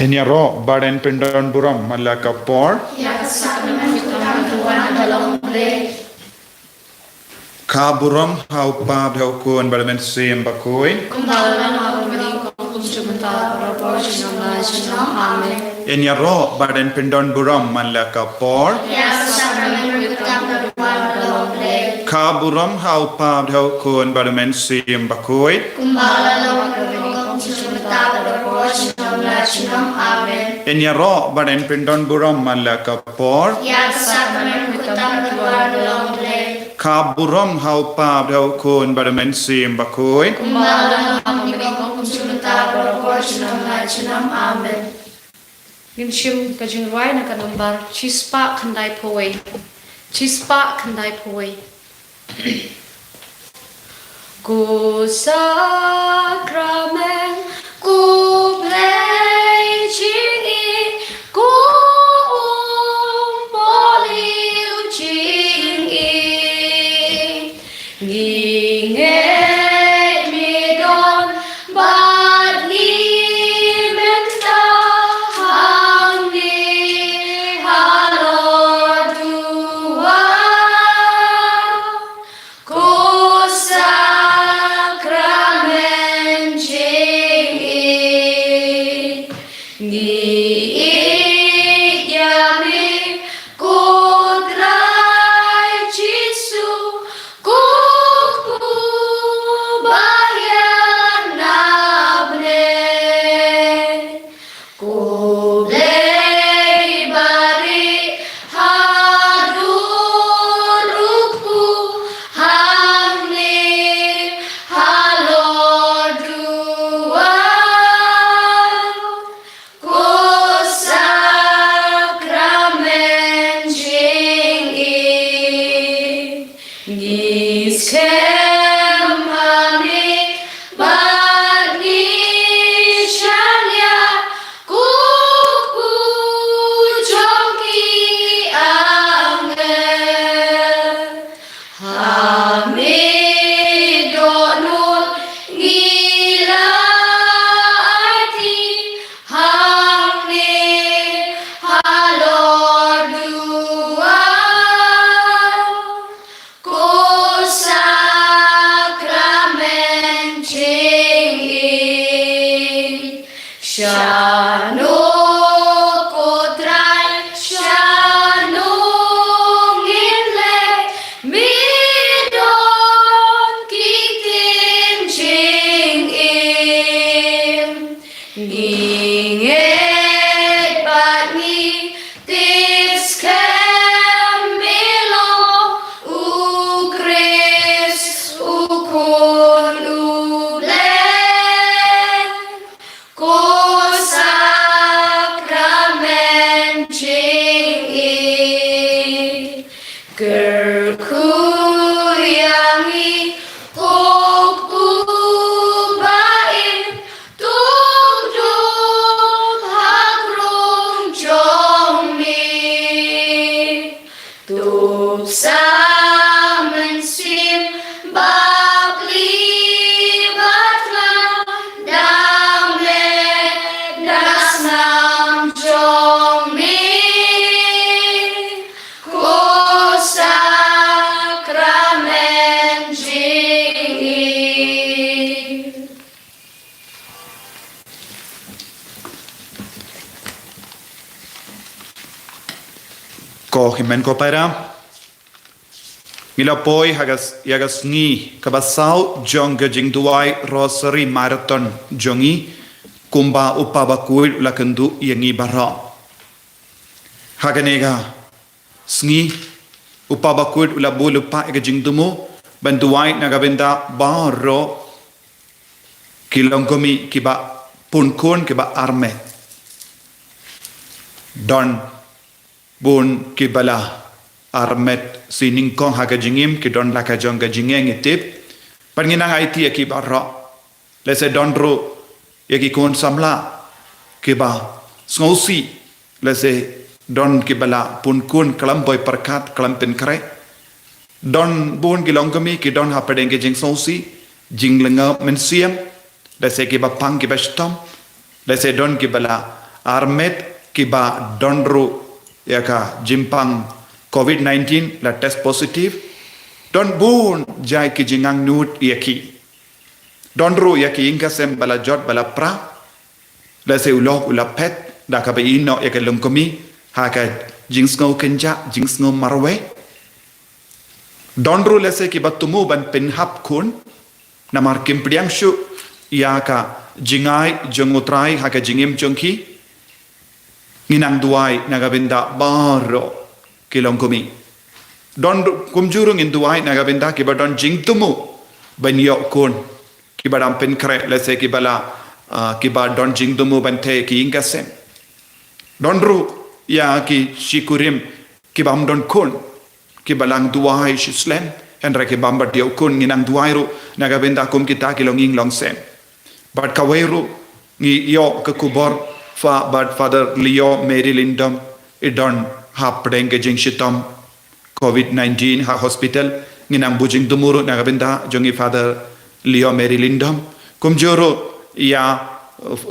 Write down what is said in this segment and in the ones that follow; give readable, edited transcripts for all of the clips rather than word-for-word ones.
Enyaro baden pindon buram malaka por ka buram haupa bhaukun balamen sim bakoi Enyaro baden pindon buram malaka por ka buram haupa bhaukun balamen sim bakoi Enyaro baden pindon buram malaka por ka buram haupa bhaukun balamen sim bakoi Ginshim kajingwai na kanumbar chispa khandai phoi Go sakramen go play chingi go poliu chingi Ginge midon bad ni menta hangni halodua Go sakramen chingi Ni yami kodrai chisu Kuku bayan nabne Kublei bari haduruku hamni halodua Sakramen chingi Niskemani bani shanya kuku jongi angel Hamidonul ngilati hamni halodua Ko sakramen chingi Shano kotrai shano nginle midon kitin chingim Ninget bani tiskemilo ukris ukun ulen Ko sakramen chingi Gerkuyangi Kokbubain Tungdum hagrung jongmi Tupsamen sim bakli batla Damle dasnam jongmi Ko sakramen chingi ko himen ko para Mila poi yagas ngi kabasau jong gajing duai rosary marathon jongi kumba upabakul lakandu yangi bara haganega sngi upabakul ulabul upa gajing dumo banduai nagabenda baro kilonggomi kiba punkun kiba arme don bun kibala armet siningkong hagajingim ki don laka jong gajingeng itip panginang IT ki barra lese donro yaki kon samla ki ba sngosi lese don ki bala pun kun kalam boy perkat kalam pen kare don bun ki longgami ki don hapadeng ki jing sngosi jing lenga mensiam lese ki ba pang ki ba stom lese don ki bala armet kiba donru ya ka jimpang COVID-19 la test positive don bun jai ki jingang nut yaki donru yaki inka sem bala jot bala pra la se ulok ula pet da ka be ino ya ka lungkomi ha ka jingsngo kenja jingsngo marwe donru la se ki batumu ban pen hap kun namar kimpriang shu ya ka jingai jongutrai ha ka jingim jongki nginang duai nagabinda baro kilongkomi don kumjurung in duai nagabinda kibadon jingtumu banyo kun kibadam pen kre lese kibala kibadon jingtumu bante ki ingasem donru ya ki shikurim kibam don kun kibalang duai shislem henra kibamba dio kun nginang duai ru nagabinda kum kita kilonging longsem but kaweru ngi yo ke kubor but Father Leo Mary Lindom idon hapdeng ke jing shitom COVID-19 ha hospital nginang bujing dumuru nagabinda jongi Father Leo Mary Lindom kumjuro ya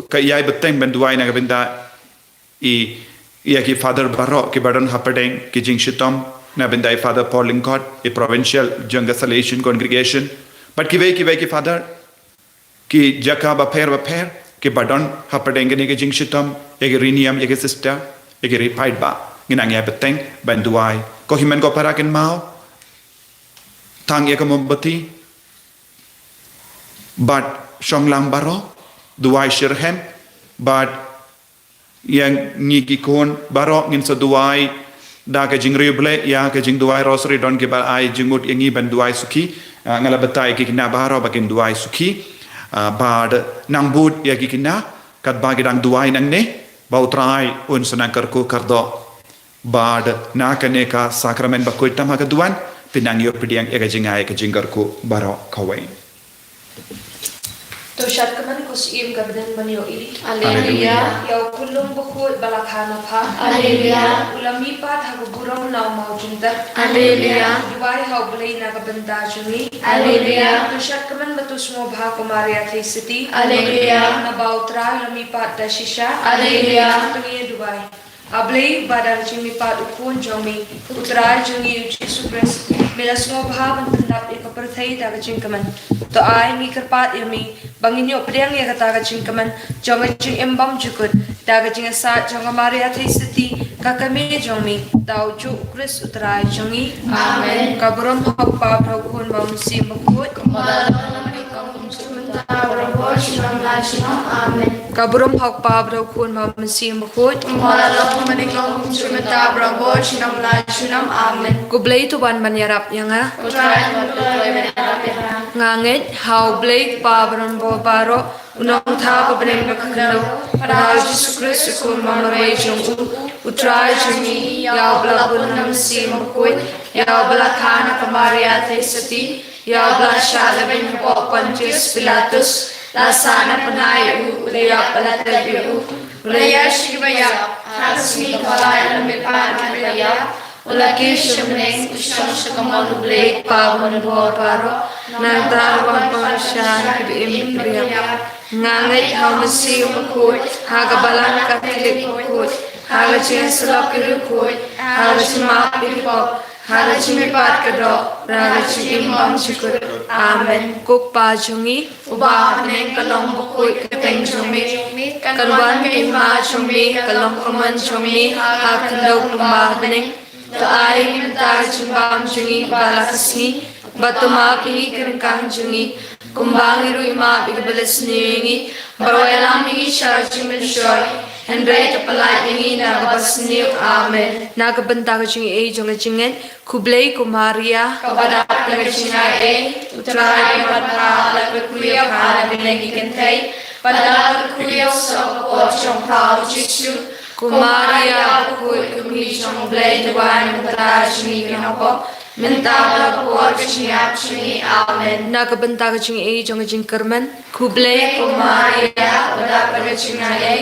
kayai beteng benduai nagabinda i ki Father Barro ki badon hapdeng ke jing shitom nagabinda Father Paul Lingcott a provincial Jonga Salvation congregation but ki Father ki jakaba per ke badon hapadeng ni ke jing shitam ege riniam ege sister ege repaid ba nginang ya beteng banduai ko himen ko paraken mau tang ye kombati but shonglang baro duai shirhem but yang ngiki kon baro ngin so duai da ke jing rible ya ke jing duai rosary don ke ba ai jingut yengi banduai suki ngala betai ke kina baro bakin duai suki bad nang bud ya kikina kat bagi dang duai nang ne bau trai un senang kerku kardo bad na kane ka sakramen bakoi tam ha duan pinang yo pidiang ega jingai ke jinggarku baro kawain to shat kaman ko sim gabden banyo iri Alleluia. Yaw kulung bakoi balakana pha Alleluia. ulami pa thagu burong naw mau jinta Alleluia. duai haw blai na gabenda juni Alleluia. to shat kaman batus mo bha ko maria thai city Alleluia. na bautra ulami pa da shisha Alleluia. tungi duai ablai badal jimi pa ukun jomi utra juni Jesus Christ mila smo bha ban pendap ikaperthai da jingkaman to ai mi kerpat yami bangin yo priang ya kata gajing kaman jonga jing embam jukut da gajing sa jonga maria thai siti kakame jongi tau ju Chris utrai jongi Amen. kaburam happa prakhun mam si makut Amen. kaburam happa prakhun mam si makut Amen. kublai tu ban manyarap yanga nganget how blake pabron bo baro unong tha ko blake bakalo para Jesus Christ ko mamare jong utrai jimi ya bla bunam si mukoi ya bla khana kamaria te sati ya bla shala ben ko Pontius Pilatus la sana panai u ya bla tabi u ya shibaya hasmi kala me panaya Ulaki shumneng usham shakamal blake pabon bo baro nang panshan kibim kriya ngangai hamasi makut hagabalan katilik makut hagachin sulap kirukut hagachin map kirupop hagachin mipat kado hagachin imbang syukur amen kuk pajungi ubah neng kalong bukut keteng jumi kalwan kima jumi kalong kuman jumi hakandog lumah neng to ai minta jumbang jungi balakasni batuma pi kerengkang jungi kumbang iru ima bigabalas ningi bawalam ningi sharjim shoy Henry to palai ningi nagabasni amen nagabanta ka jungi e jonga jingen kublay kumaria kabadap ka junga e utray patra lagkuya para binagi kentay padal kuya sa ko chong pao jisu Kumaria kut kumi jong blay duan matrajmi kinapo minta por kachniap chuni amen nagabanta ka jungi e jonga jing kerman kublay kumaria pada pagachunga e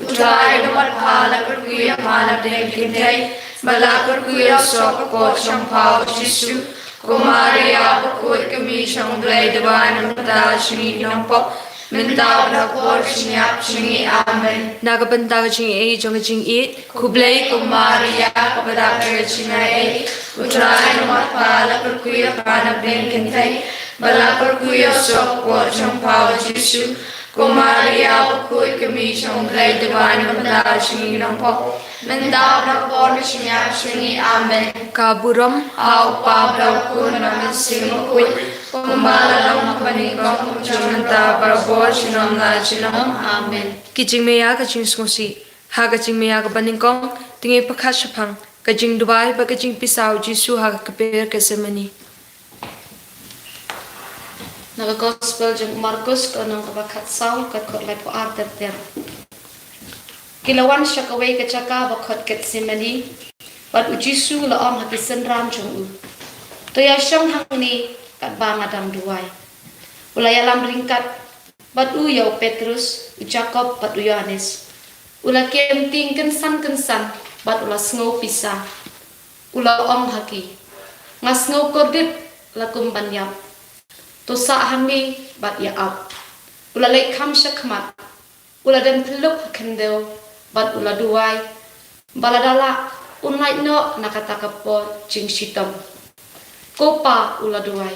utray dapat phala kuya phala de kintay balakar kuya sok ko chong pao jisu kumaria kut kumi jong blay duan matrajmi kinapo Minta berapor Chingyap Chingi Amen. Nagabanda Chingi Jong Jing It. Kublai Kumaria Kapada Chingai. Utrai Matpala Perkuya Pana Brinkentai. Bala Perkuya Sok Watchong Power Jisu. Kumaria Bakui Kami Chong Glay Divine Banda Chingi Nampo. Minta berapor Chingyap Chingi Amen. Kaburam Au Pablo Kunam Simukui. Kumbala Long Panigong Chunanta Barabor Chinam La Chinam Amen. Kijing Maya Kaching Smosi. Hagaching Maya Baningong. Tingi Pakashapang. Kajing Dubai Bakajing Pisau Jisu Hagapir Kasemani. Naga Gospel jeng Markus kanong kabakat saw kakot lai po arter ter. Kilawan siya kaway kachaka bakot Getsemani. Bat ujisu laong hakisan ram jeng u. Toya siyang hangni kat bangadang duway. Ulaya lam ringkat bat uyaw Petrus, Jacob bat Yohanes. Ula kemting kensan bat ula sngow pisa. Ula ong haki. Ngas sngow kodip lakum banyap. Tosa hangi bat ya up. Ula lek kam syakmat. Ula dan peluk kendel bat ula duway. Baladala unlai no nakatakapot jing sitom. Kopa ula duway.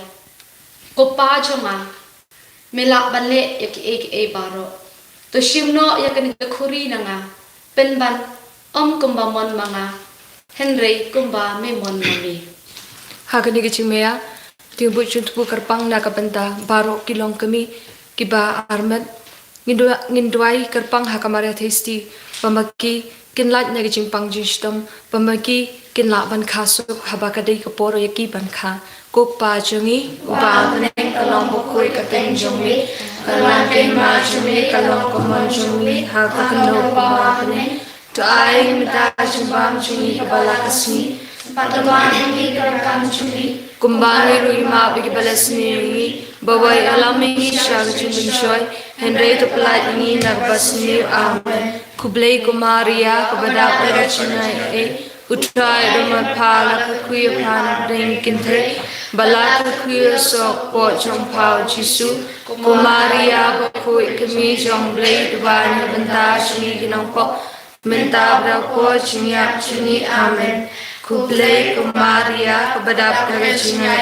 Kopa jonga. Melak balik yaki baro. To shimno yakan kuri nanga. Penban kumba mon manga. Henry kumba memon mami. Hagani Gachimea. Timbuk cuntupu kerpang nakabenta baro kilong kami kiba armet ngindwai kerpang hakamaria testi pamaki kinlat nagijing pang jinstom pamaki kinlat ban khasuk habakadai kaporo yaki ban kha kok pa jungi ba neng kalong bukui kateng jungmi kalan ke ma jungmi kalong komon jungmi hakakno ba neng to ai mita jumbang jungi kabala kasmi Pataman ini kerangkan curi. Kumbang iru ima bagi balas ni bawai alam ini syar jumbin shoy. Henry tu pelat ini narbas ni amen. Kublai kumaria kepada percina utrai rumah pala kekuya pan ringkin ter. Bala kekuya sok pot jong pau jisu. Kumaria bakui kemi jong blai duan bentar sini ginong pok. Minta berapa cunyak cuni amen. Kublai kumaria kepada percina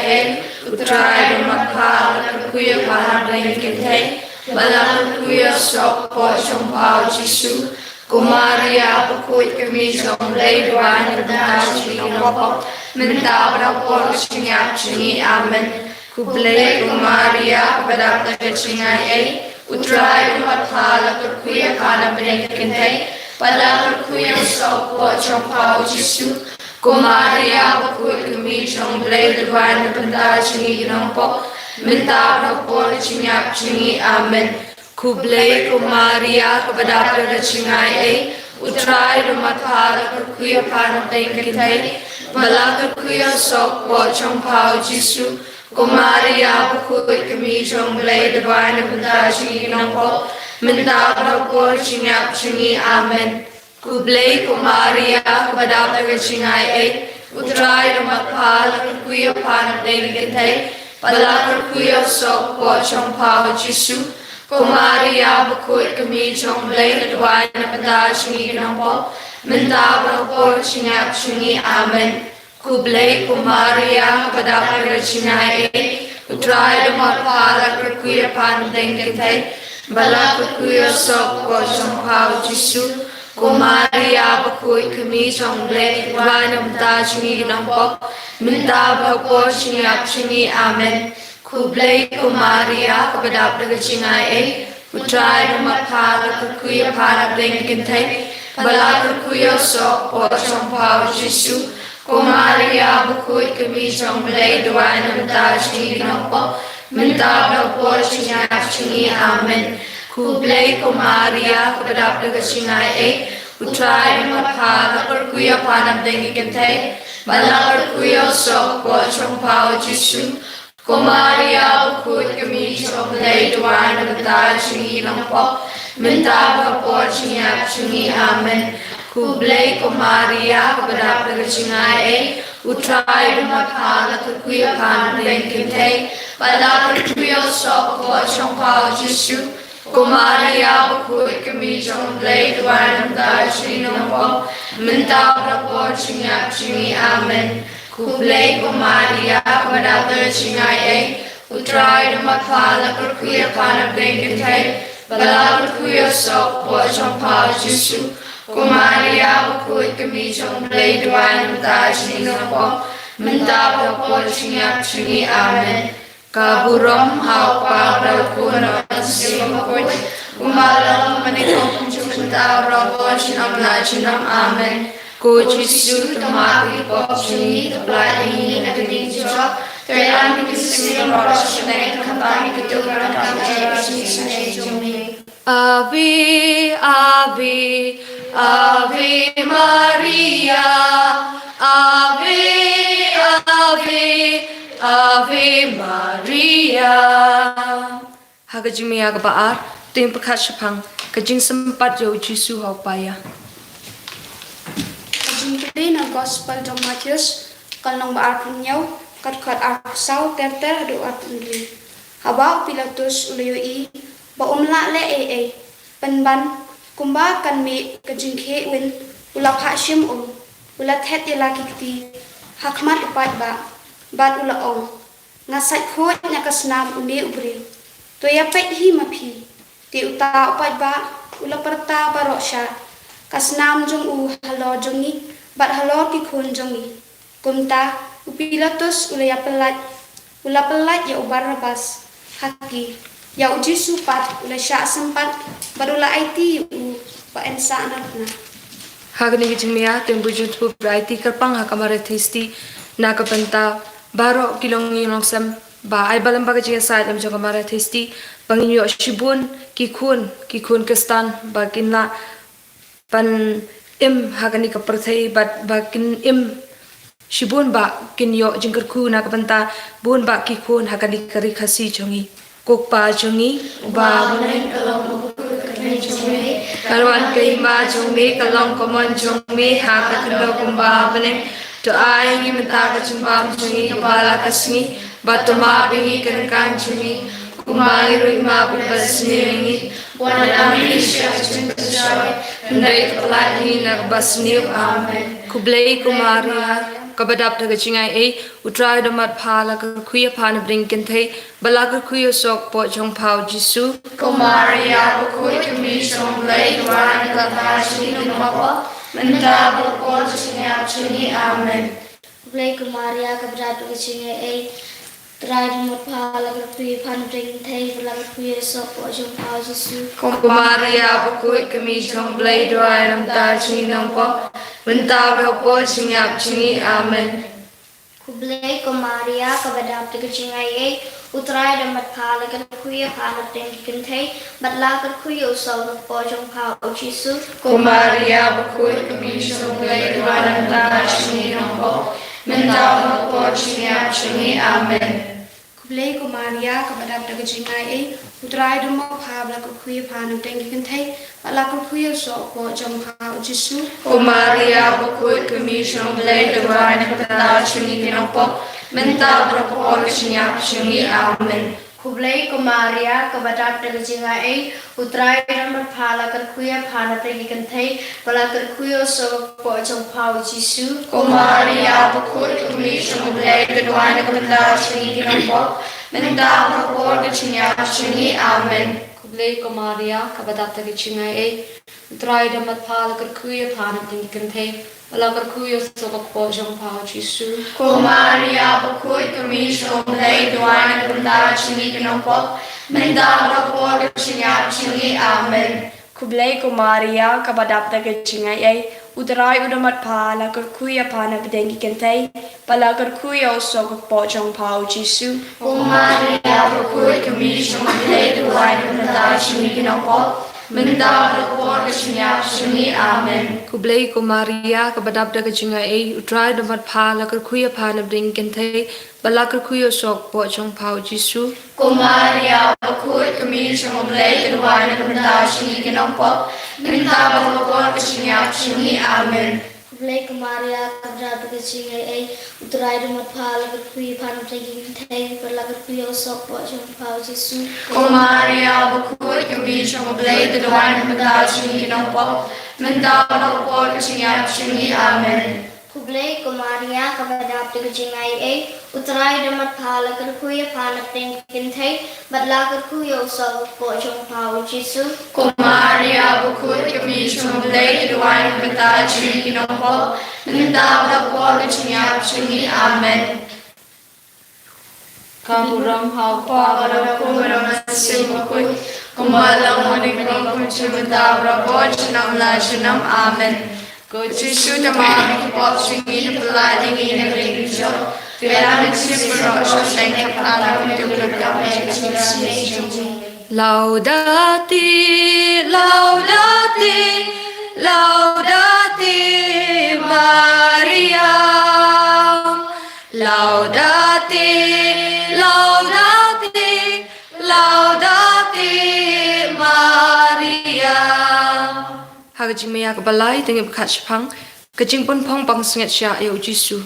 utrai rumah pala kekuya pan ringkin ter. Bala kekuya sok pot jong pau jisu. Kumaria bakui kemi jong blai duan bentar sini ginong pok. Minta berapa cunyak cuni amen. Kublai kumaria kepada percina utrai rumah pala kekuya pan ringkin ter. Bala kekuya sok pot jong pau jisu. Kumaria bakui kemi jong blai duan bentar sini ginong pok. Minta berapa cunyak cuni amen. Kublai kumaria kepada percina utrai rumah pala kekuya pan ringkin ter. Bala kekuya sok pot jong pau jisu. Kumaria bakui kemi jong blai duan bentar sini ginong pok. Minta berapa cunyak cuni amen. Kublai kumaria kepada percina utrai rumah pala kekuya pan ringkin ter. Bala kekuya sok pot jong pau jisu. Kumaria bakui kemi jong blai duan bentar sini ginong pok. Minta berapa cunyak cuni amen. Kublai kumaria kepada percina utrai rumah pala kekuya pan ringkin ter. Bala kekuya sok pot jong pau jisu. Kumaria bakui kemi jong blai duan bentar sini ginong pok. Minta berapa cunyak cuni amen. Kublai kumaria kepada percina utrai rumah pala kekuya pan ringkin ter. Bala kekuya sok pot jong pau jisu. Kumaria bakui kemi jong blai duan bentar sini ginong pok. Minta berapa cunyak cuni amen. Kublai kumaria kepada percina utrai rumah pala kekuya pan ringkin ter. Bala kekuya sok pot jong pau jisu. Kumaria bakui kemi jong blai duan bentar sini ginong pok. Minta berapa cunyak cuni amen. Kublai kumaria kepada percina utrai rumah pala kekuya pan ringkin ter. Bala kekuya sok pot jong pau jisu. Kumaria bakut kami jong blade wan da chinong po menta prapo chinyap chini amen kublay kumaria kabadata chingai ay utray na mapala kurkuya kana bengin tay bala kurkuya sok po jong pa jisu kumaria bakut kami jong blade wan da chinong po menta prapo chinyap chini amen Kaburom hau parau kuno simaput umalam menikong jumta rabo chinam na chinam amen ko jisu tamaki pop chini tabla ini na dini jok terang kisimi rosh na kapani keturan kamera sini jumi Ave Ave Ave Maria Ave Ave Ave Maria Hagajimi agabaar tim pakashapang kajing sempat jauh Jisu haupaya Kajing kali na Gospel of Matthews kalong baar punyaw kat arsaw terter adu atundli habaw Pilatus uluyui ba umla le panban kumba kan mi kajing ke win ulak hashim ulat het yalaki kiti hakmat upat ba bat ulaong ngasai khot na kasnam uni ubri to ya pet hi mapi ti uta upat ba ula perta barosha kasnam jong u halo jongi bat halo ki khun jongi kumta Pilatus ula pelat ya ubarabas haki ya uji supat ula sya sempat barula IT u pa ensa anakna Hagani gijimia tim bujut pu braiti kerpang hakamare thisti nakapenta Baro kilong yunong sam ba ay balang baga jia side am joga mara thisti bangyo shibun kikun kestan baginla pan im hagani ka prathai bat bakin im shibun ba kinyo jingkar ku na kapanta bun ba kikun hagani kari khasi jongi kokpa jongi ba bunen kalwan kai ma jongi kalong komon jongi ha ka kendo kumba bunen to ay ngi mata ka chumbam chungi kapala kasmi batuma bingi kan chungi kumai rui ma basni ngi wana mi sha chunga shawi ndai kapala ni na basni amen kublai kumaria kabadap ta chingai ei utrai da mat phala ka khuya phan brinken thei bala ka khuya sok po jong phau jisu kumaria ko khoi kami song lai wan ka ta shi no ma Menta berkor sini apsuni amen. Kublai kumaria kabrat kecingnya terakhir mutpala kerpui pandring teh belang kerpui esok wajong pau Yesus. Kumaria berkor kami jong blai doa nam tar sini nampak. Menta berkor sini apsuni amen. Kublai kumaria kabrat kecingnya utrai dan mutpala kerpui pandring kentei batla kerpui esok wajong pau Yesus. Kumaria berkor kami jong blai doa nam tar sini nampak. Menta berkor sini apsuni amen. Kublai kumaria kabadap daga jingai utrai dum phabla ku khui phanam teng kin thai ala ku khui so ko jam kha Jisu. Kumaria berkor kami jong blai doa nam tar sini nampak. Menta berkor sini apsuni amen. Kublai kumaria kabadap daga jingai utrai dan mutpala kerpui pandring kentei belang kerpui esok wajong pau Yesus. Kumaria berkor kami jong blai doa nam tar sini nampak. Menta berkor sini apsuni amen. Kublai kumaria kabadap daga jingai utrai dan mutpala kerpui pandring kentei belang kerpui esok wajong pau Yesus. Kumaria berkor kami jong blai doa nam tar sini nampak. Menta berkor sini apsuni amen. Kublai kumaria kabadap daga jingai utrai udamat phala kerkui phana bdengi kin thai pala kerkui so ko jong pau Jisu. Kumaria berkor kami jong blai doa nam tar sini nampak. Menta berkor sini apsuni amen. Kublai kumaria kabadap daga jingai utrai udamat phala kerkui phana bdengi kin thai pala kerkui sok po jong pau Jisu. Kumaria berkor kami jong blai doa nam tar sini nampak. Menta berkor sini apsuni amen. Kublai Maria kabra begitu ay utrai rumah pala berkuih pan pergi kintai berlagu kuih osok buat jumpa Yesus. Maria berkuih kami cuma belai terdoa mental sini nampak mental nampak siap sini amin. Kublai Maria kabra begitu ay utrai rumah pala berkuih pan pergi kintai berlagu kuih osok buat jumpa Yesus. Maria berkuih kami cuma belai terdoa mental sini nampak mental nampak siap sini amin. Kamuram hapa pada kumaram nasi makui kumalam manikram kucimata berapot senam la senam amin. Kucisu tamam kipot singi peladi ini negeri hijau. Tiada nasi berosok sengkap alam itu berkami Laudate, laudate, laudate Maria. Laudate, laudate, laudate Maria. Hagajing maya kabalay tingin kachpang, kajing pun pang pang singat siya ayaw Jisu.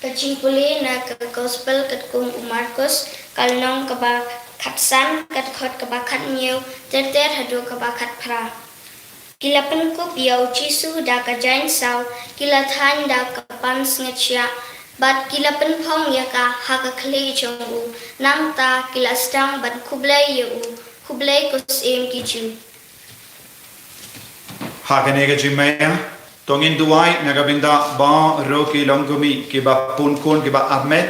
Kecing puli na ke gospel kat kung Markus kalnong kaba katsan kat khot kaba kat nhiều ter hadu kaba kat pra. Kila penkup yau Jisu da ka jain sau kila than da kapan singat siya. Bat kila penpong ya ka haka kli chong u nam ta kila stang bat kublai yu kublai kus em kichu. Haganega Jimaya, Tongin Duai, Nagabinda, Ba, Roki, Longumi, Kiba Punkun, Kiba Ahmed,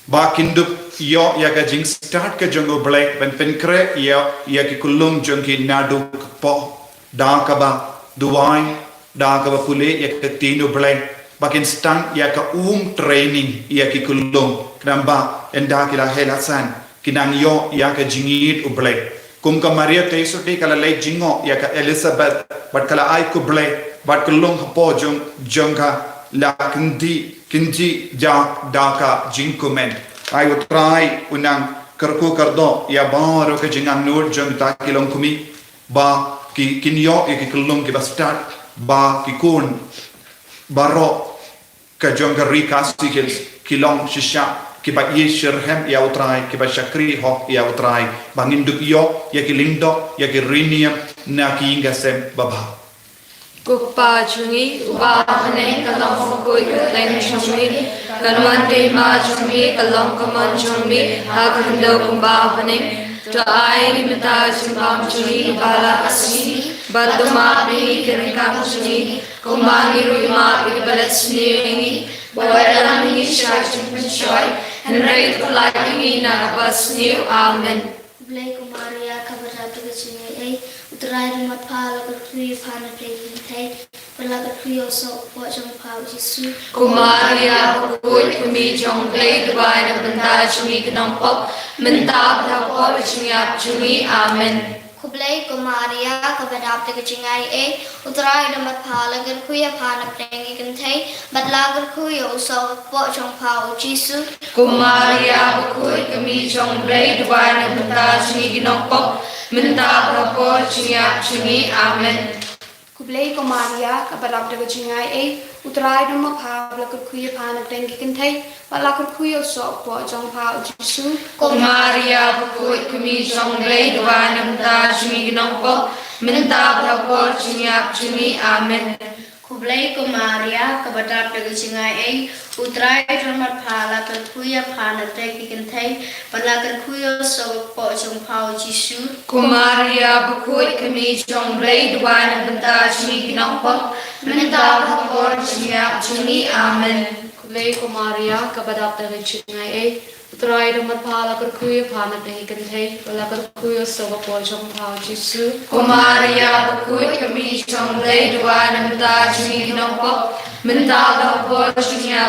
Ba Kindup, Yo, Yakajing, Start Kajango Blake, Ben Penkre, Yakikulung, Junki, Nadu, Po, Dakaba, Duai, Dakaba Pule, Yakatino Blake, Bakin Stan, Yaka Training, Yakikulung, Kramba, and Dakila Helasan, Kinang Yo, Yakajingit, Ublake. Kum ka Maria Teso te kala lay jingo ya ka Elizabeth bat kala ay ko ble bat kulong po jongka la kinji ja daka jingkumen ay utray unang karku kardo ya baro ka jingang nur jong ta kilong kumi ba ki kinyo ya ki kulong ki ba start ba ki kun baro ka jongka rikas kilong shisha kiba yeshirhem ya utrai kiba shakri ho ya utrai bangin duk yo ya kilindo ya kirinium na kingasem baba Kukpa chungi uba hane kalong fukui kateng chungi kalwante ma chungi kalong kaman chungi hakando kumba hane to ai limita simbam chungi bala asini baduma bi kirikam chungi kumbangi ruima ibalat sini Bawala mingi siya chumpenchoy and right kulagi na bas niyo amen. Kublai Maria kabra begitu ay utrai rumah pala berkuih pan pergi kintai berlagu kuih osok buat jumpa Yesus. Maria berkuih kami jong blay dubai na benda chungi kenampok mentap dapat chungi chungi amen. Kublai Maria kabra begitu ay utrai rumah pala berkuih pan pergi kintai berlagu kuih osok buat jumpa Yesus. Maria berkuih kami jong blay dubai na benda chungi kenampok mentap dapat chungi amen. Kublai Maria kabra begitu ay utrai rumah pala berkuih pan pergi kintai berlagu kuih osok buat jumpa Yesus. Maria berkuih kami jong blay dubai na benda chungi kenampok mentap dapat chungi amen. Kublai Maria kabadap daga singai ay utrai dramat phala berkuih pan pergi kintai berlagu kuih osok buat jumpa Yesus. Maria berkuih kami jong blay dubai na benda chungi kenampok mentap dapat chungi amen. Kublai Maria kabadap daga singai ay utrai rumah pala berkuih pan pergi kintai berlagu kuih osok buat jumpa Yesus. Maria berkuih kami jong blay dubai na benda chungi kenampok mentap dapat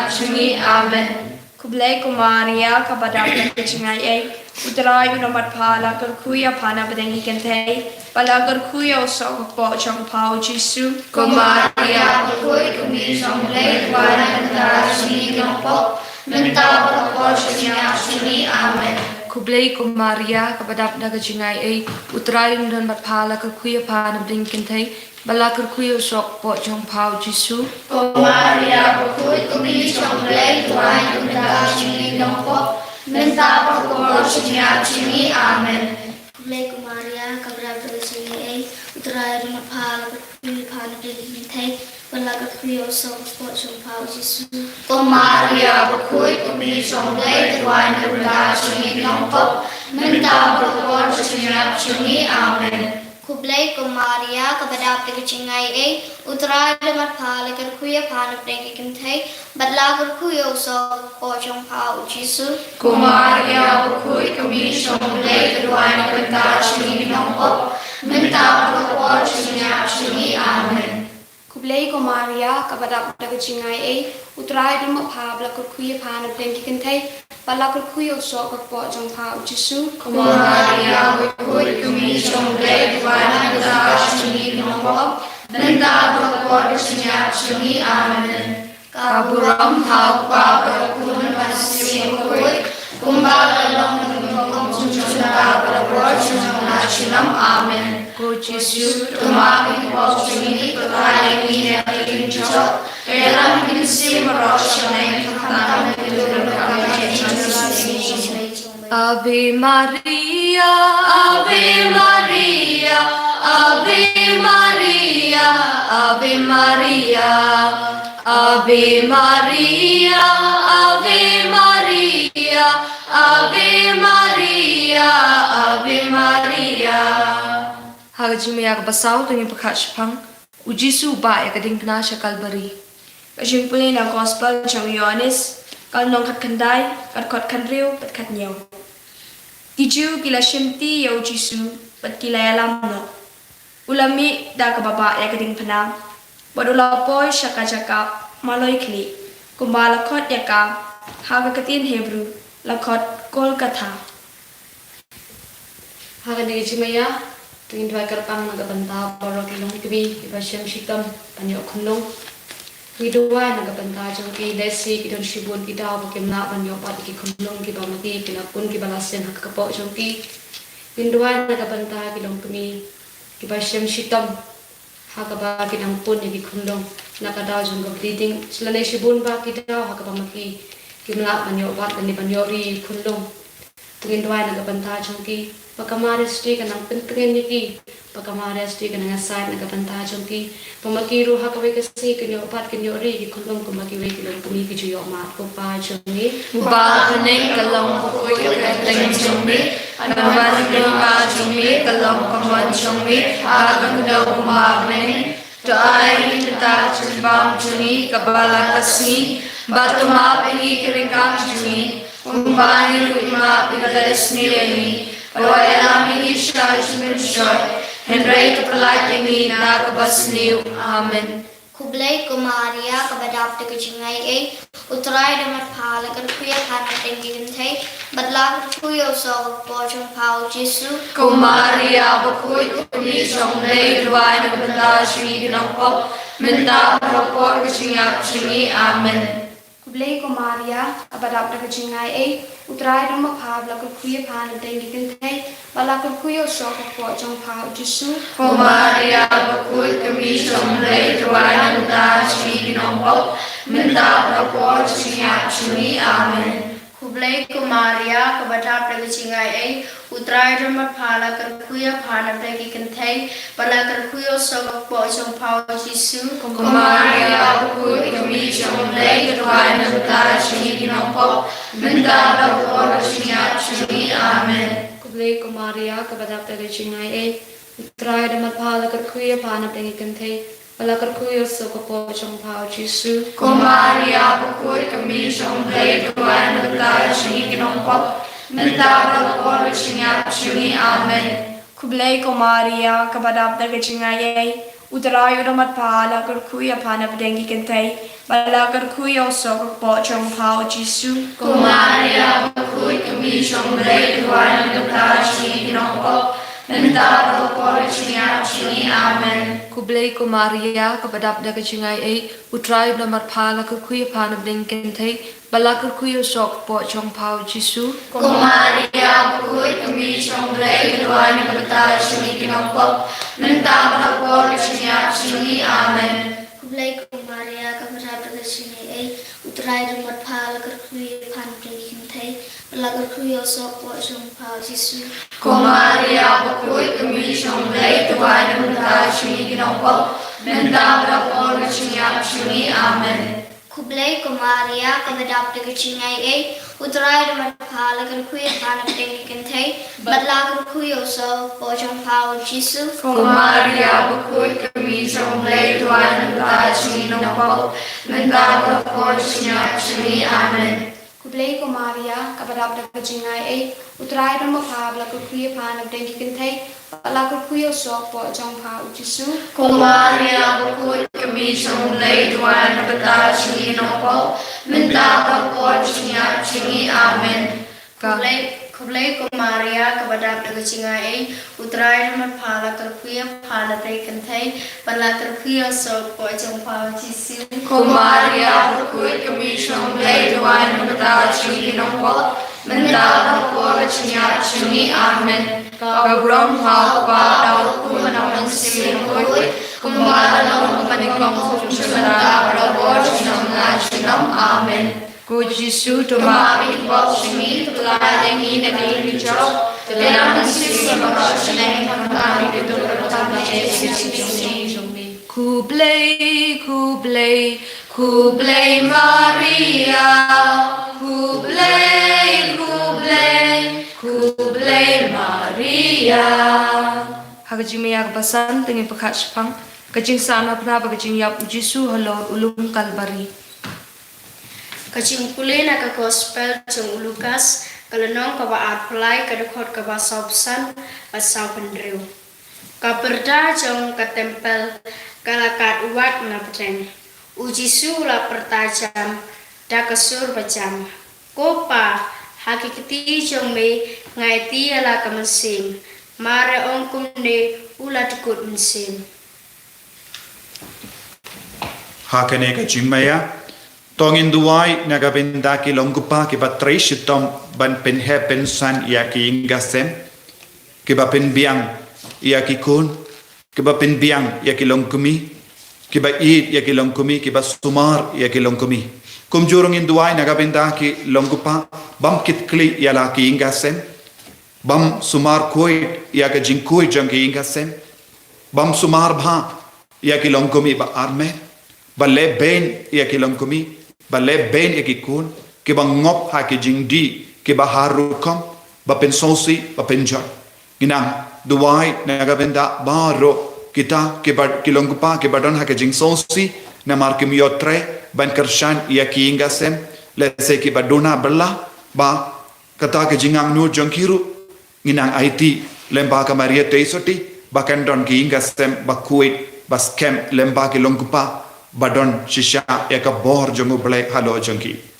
chungi amen. Kublai Maria kabadap daga singai ay utrai rumah pala berkuih pan pergi kintai berlagu kuih osok buat jumpa Yesus. Maria berkuih kami jong blay dubai na benda chungi kenampok mentap dapat chungi amen. Kublai ko Maria kabadap na kajingay ay utrayon dan matpala ka kuya pa na bringkin tay balakar kuya sok po jong pao Jisu. Ko Maria bakut kumi chong lay tuan kumda chimi nongko menta bakor chinya chimi amen. Kublai ko Maria kabrab daga chingai ay utrayo na phala kumi phana bringkin thay balakar kuya sok po jong pao Jisu. Ko Maria bakut kumi chong lay tuan kumda chimi nongko menta bakor chinya chimi amen. Kublai ko Maria kabadap daga chingai ay utrayo na phala kar kuya phana bringkin thay balakar kuya sok po jong pao Jisu. Ko Maria bakut kumi chong lay tuan kumda chimi nongko menta bakor chinya chimi amen. Kublai ko Maria kabadap daga chingai ay utrayo na phabla kar kuya phana bringkin thay balakar kuya sok po jong pao Jisu. Ko Maria bakut kumi chong lay tuan kumda chimi nongko menta bakor chinya chimi amen. Kaburam thau pa kun masih bakut kumbal long ngom chunjuna bakor chunjuna chinam amen. Ko Jisu Tumakin po chini pagkain niya ikinchot kailan kinsi marosyanay katanang kilulong kami Ave Maria, Ave Maria, Ave Maria, Ave Maria, Ave Maria, Ave Maria, Ave Maria, Ave Maria. Hagajimi ag basaw tungin pakashpang ujisu ba yakading pina siya kalbari. Kasimpulin ang gospel ng Yohanes, kalnong katkanday, katkot kanriw, pat katnyaw. Tiju kila shimti yaw Jisu, pat kila yalam no. Ulami da kababa yakading panang, badulapoy siya kajaka, maloy kli, kumbalakot yaka, hagakatin Hebrew, lakot Kolkata. Hagani jimaya tingin dua kerpang nagabanta para kilong kibi iba siyang shitam panyo kunlong widua nagabanta jong ki desi kidon shibun kita bukim na panyo pat ki kunlong ki bamati pinapun ki balasen hakapo jong ki pindua nagabanta kilong kumi iba siyang shitam hakaba kinang pun ki kunlong nakadaw jong bleeding sila na shibun ba kita hakabamaki kimna panyo pat ni panyori kunlong tingin dua nagabanta jong ki pagkamares di ka ng pintingin niki pagkamares di ka ng aside nagkapantajong ki pamakiru hakaway kasi kanyo upat kanyo ri kulong kumakiway kilang pumiki juyo mat ko pa jungi Mubahaning kalong bukoy kakateng jumi Anaman nga jumi kalong paman jumi Agang daw kumabing Doay kita chumbang juni kabala kasi Bato mapi kiringkang juni Kumbani luma pinadalis nilani Pawai namin isya jumisyoy Henry kapalaki ni nakabasniw. Amen. Kublai ko Maria kabadap daga chingai ay utray damat phala kan kuya kana tingin thay badlang kuyo so po jong pao Jisu. Ko Maria bakoy kumi siyang lay duway na banda siya ng pop minta propor siya siya. Amen. Kublai ko Maria kabadap daga chingai ay utray damat phabla kan kuya kana tingin thay balakon kuyo so po jong pao Jisu. Ko Maria bakoy kumi siyang lay duway na banda siya ng pop minta propor siya siya. Amen. Kublai ko Maria kabadap daga chingai ay utray damat phala kan kuya phana daga kantay balakar kuyo so po jong pao Jisu. Ko Maria bakoy kumi siyang lay duway na banda siya ng pop minta propor siya siya. Amen. Kublai ko Maria kabadap daga chingai ay utray damat phala kan kuya phana daga kantay balakar kuyo so po jong pao Jisu. Ko Maria bakoy kami siyang lay duway na banda siya ng pop minta propor siya siya. Amen. Kublai ko Maria kabadap daga chingai ay utray damat phala kan kuya phana daga kantay balakar kuyo so po jong pao Jisu. Ko Maria bakoy kami siyang lay duway na banda siya ng pop Minta berkor senyap suni amen. Kublai ko Maria kabadap da kachingai ay utrai blamar phala ka kuya pana blinken thay balakar kuya sok po chong pao Jisu. Ko Maria berkut kami trong blai kedua ni berta suni kinompok. Minta berkor senyap suni amen. Kublai ko Maria kabadap da kachingai ay utrai blamar phala ka kuya pana blinken thay balakar kuya sok po chong pao Jisu. Ko Maria berkut kami trong blai kedua ni berta suni kinompok. Minta berkor senyap suni amen. Kublai ko Maria kabadap da kachingai ay utrai blamar phala ka kuya pana blinken thay balakar kuya sok po chong pao Jisu. Ko Maria berkut kami trong blai kedua ni berta suni kinompok. Minta berkor senyap suni amen. Kublai ko Maria kabadap da kachingai ay utrai blamar phala ka kuya pana blinken thay balakar kuya sok po chong pao Jisu. Ko Maria berkut kami trong blai kedua ni berta suni kinompok. Minta berkor senyap suni amen. Kublai ko Maria kabadap da kachingai ay utrai blamar phala ka kuya pana blinken thay balakar kuya sok po chong pao Jisu. Ko Maria berkut kami trong blai kedua ni berta suni kinompok. Minta berkor senyap suni amen. Kabrom hau pa daw ku manawang simin kuy. Kumbala panikom sumsumara berkor senam amen. Ko Jisu Tumami bok simi teladeng ini negeri hijau. Telah sisi merosneng kami diturunkan Yesus ini. Kublai Kublai Kublai Maria Kublai Kublai Kublai Maria. Hagajing miyak basan tingin pakatspang kajing sana praba kajing yap Jisu halor ulung Kalbari. Kacing pulih na ka gospel chung Lukas kalenong ka baat pelai ka dekot ka basausan basau pendriu. Ka perda chung ka tempel kalakat uat na peteng. Ujisu la pertajam da kasur bajam. Kopa hakikati chung me ngai ti ala ka mesin. Mare ongkum ne ula dekut mesin. Hakane ka jingmaya tongin duai nagabinda ki longgupa ki batrai shitom ban pen he pen san ya ki ingasem ki ba pen biang ya ki kun ki ba pen biang ya ki longkumi ki ba id ya ki longkumi ki ba sumar ya ki longkumi kum jurung in duai nagabinda ki longgupa bam kit kli ya la ki ingasem bam sumar koi ya ka jingkoi jang ki ingasem bam sumar bha ya ki longkumi ba arme ba le ben ya ki longkumi Balai ben ekikun, ke ba ngop ha ke jingdi, ke ba harukom, ba pensosi, ba penjar. Inang duai nagabenda baro kita ke ba kilonggupa ke badan ha ke jingsosi na marke miotre ban kershan ia ki ingasem lese ke ba dona bella ba kata ke jingang nu jongkiru inang IT lemba ka maria teisoti ba kandon ki ingasem ba kuit ba skem lemba ke longgupa badon shisha eka bor jongu blai halo jongki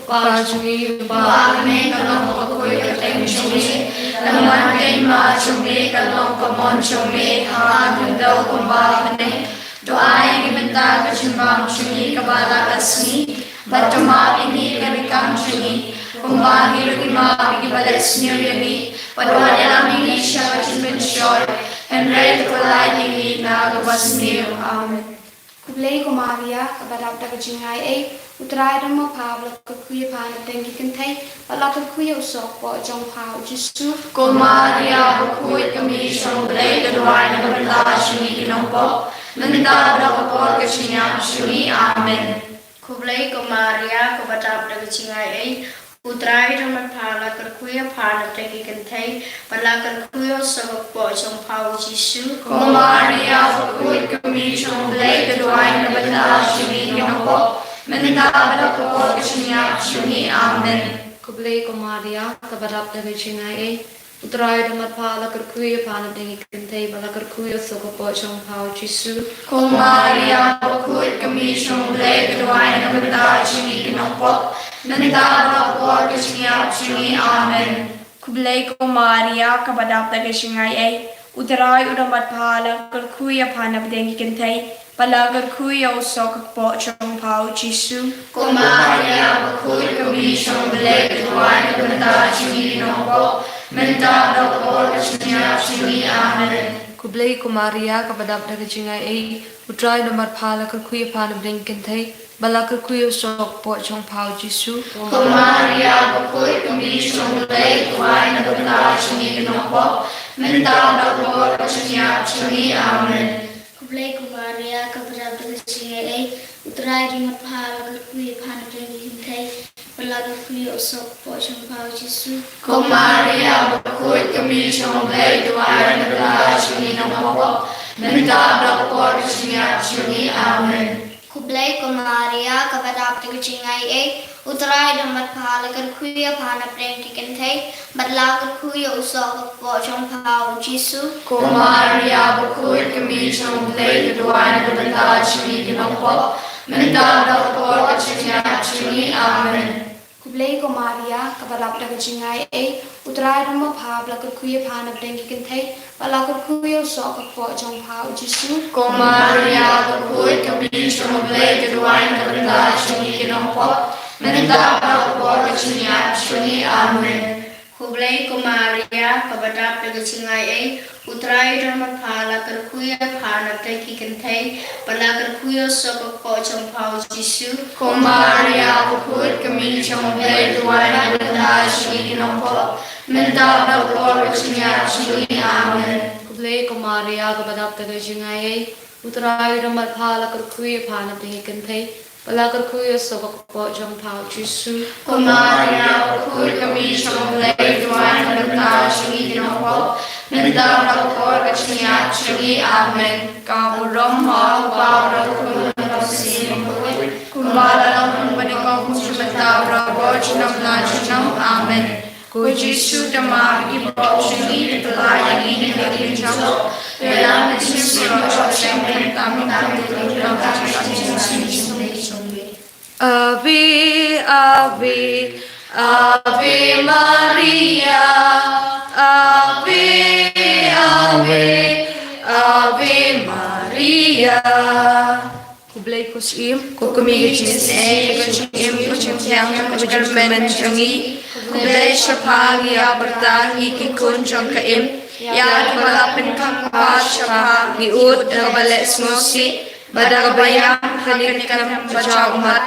Pajungi Bagme kalong kakoy kateng chumi. Naman kay ma chumi kalong kamon chumi. Hanggang daw kumbagane. Doay gibenta kachimbang chumi kabala kasni. Batumag ini karikang chumi. Kumbagi lukima bigibales niyo yami. Padwa nilang ini siya kachimbensyoy. Henry kulay ningi na gabas niyo. Amen. Kublai ko Maria kabadap da kachingai ay utrai dan mo pablo ka kuya pana tengi kentay pala ka kuya usok po jong pao Jisu. Ko Maria berkuit kami trong blai kedua na berla suni kinompo. Minta berkor kesinyap suni amen. Kublai ko Maria ko batap da kachingai ay utrai dan matpala kerkuya pana teki kentay pala kerkuya sabak po trong pao Jisu. Ko Maria berkuit kami trong blai kedua na berla suni kinompo. Minta berkor kesinyap suni amen. Kublai ko Maria kabadap da kachingai ay utrai dan matpala kerkuya pana tengi kentay bala kerkuya soko po chong pao Jisu. Ko Maria berkuit kami trong blai kedua na berla suni kinompo. Minta berkor kesinyap suni amen. Kublai ko Maria kabadap na kasingai ay udaray udamat pahala kuya panap dengi kentay palagar kuya usok po chong pao Jisu. Ko Maria bakul kami siyang balay katuan kanta singi nongko menta bakor kasinya singi amen. Kublai ko Maria kabadap na kasingai ay udaray udamat pahala kuya panap dengi kentay palagar kuya usok po chong pao Jisu. Ko Maria bakul kami siyang balay katuan kanta singi nongko menta bakor kasinya singi amen. Kublai ko Maria kabadap na kasingai ay utray rimat pahal kuya panap dengi kentay palagar kuya usok po chong pao Jisu. Ko Maria bakul kami siyang balay katuan kanta singi nongko menta bakor kasinya singi amen. Kublai ko Maria kabadap na kasingai ay utray rimat pahal kuya panap dengi kentay palagar kuya usok po chong pao Jisu. Ko Maria bakul kami siyang balay katuan kanta singi nongko menta bakor kasinya singi amen. Kublai ko Maria kabadap na kasingai ay utray rimat pahal kuya panap dengi kentay palagar kuya usok po chong pao Jisu. Ko Maria bakul kami siyang balay katuan kanta singi nongko menta bakor kasinya singi amen. Kublai ko Maria kabadap na kasingai ay utray ramat phala kuya panap dengi kentay palagar kuya usok po chong pao Jisu. Ko Maria bakul kami siyang balay katuan kanta singi nongko menta bakor kasinya singi amen. Kublai ko Maria kabadap na kasingai ay utray ramat phala kuya panap dengi kentay palagar kuya usok po chong pao Jisu. Ko Maria bakul kami siyang balay katuan kanta singi nongko menta bakor kasinya singi amen. Kaburam ha kaburam kumasin kumbalang panikong sumata bravo chinam na chinam amen. Ko Jisu dama ibaw singi telayang ini natin siya kailangan sinisigaw siya ng tamang tulong Ave, Ave, Ave Maria, Ave, Ave, Ave Maria. Kublai ko sim, ko kumigit siya, ko sim, ko siyang, ko jermen siyang kublai siya pagi abertangi kikun siyang kaim, ya malapin kang pa siya pagi ut, nabalik smusi, badagabayang kanikam baca umat,